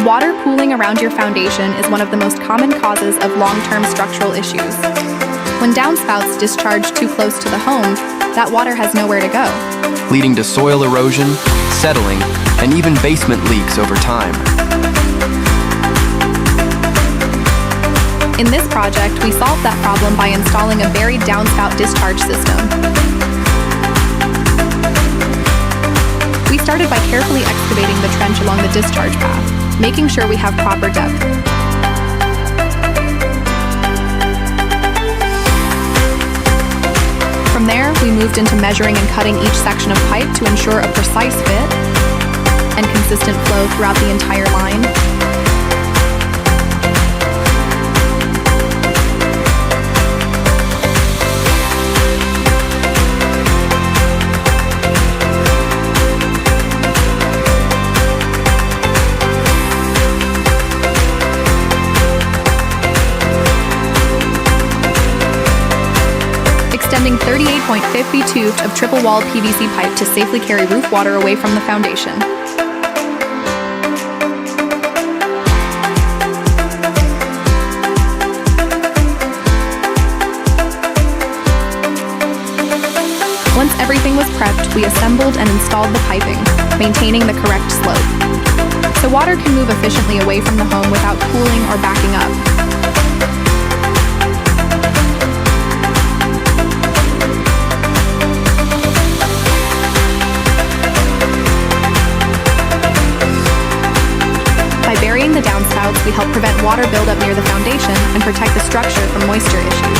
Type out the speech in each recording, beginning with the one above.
Water pooling around your foundation is one of the most common causes of long-term structural issues. When downspouts discharge too close to the home, that water has nowhere to go, leading to soil erosion, settling, and even basement leaks over time. In this project, we solved that problem by installing a buried downspout discharge system. We started by carefully excavating the trench along the discharge path, making sure we have proper depth. From there, we moved into measuring and cutting each section of pipe to ensure a precise fit and consistent flow throughout the entire line. Extending 38.50 tubes of triple-walled PVC pipe to safely carry roof water away from the foundation. Once everything was prepped, we assembled and installed the piping, maintaining the correct slope, so water can move efficiently away from the home without cooling or backing up. By burying the downspouts, we help prevent water buildup near the foundation and protect the structure from moisture issues.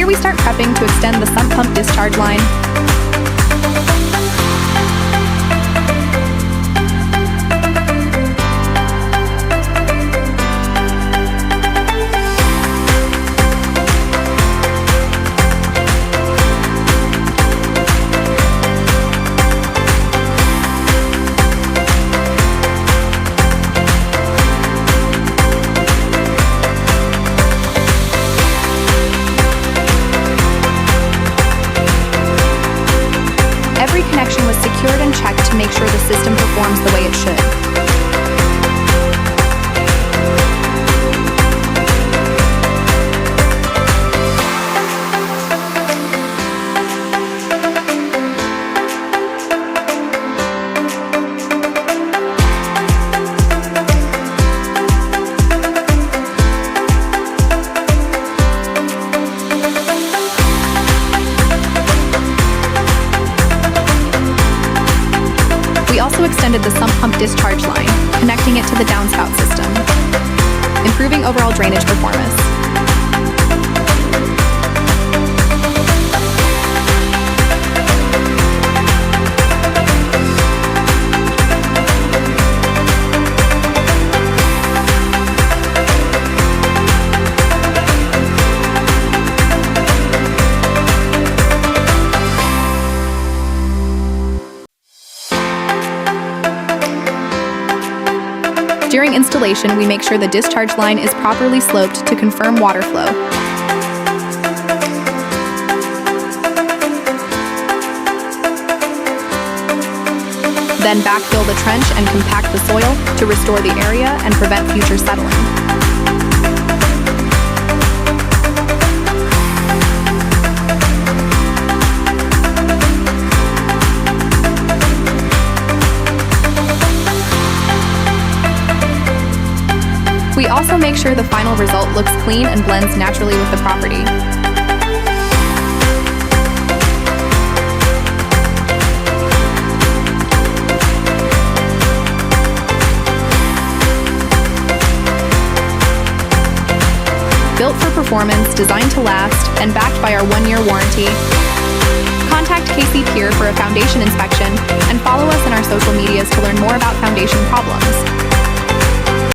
We start prepping to extend the sump pump discharge line. Every connection was secured and checked to make sure the system performs the way it should. We also extended the sump pump discharge line, connecting it to the downspout system, improving overall drainage performance. During installation, we make sure the discharge line is properly sloped to confirm water flow. Then backfill the trench and compact the soil to restore the area and prevent future settling. We also make sure the final result looks clean and blends naturally with the property. Built for performance, designed to last, and backed by our 1-year warranty, Contact KC Pier for a foundation inspection and follow us in our social medias to learn more about foundation problems.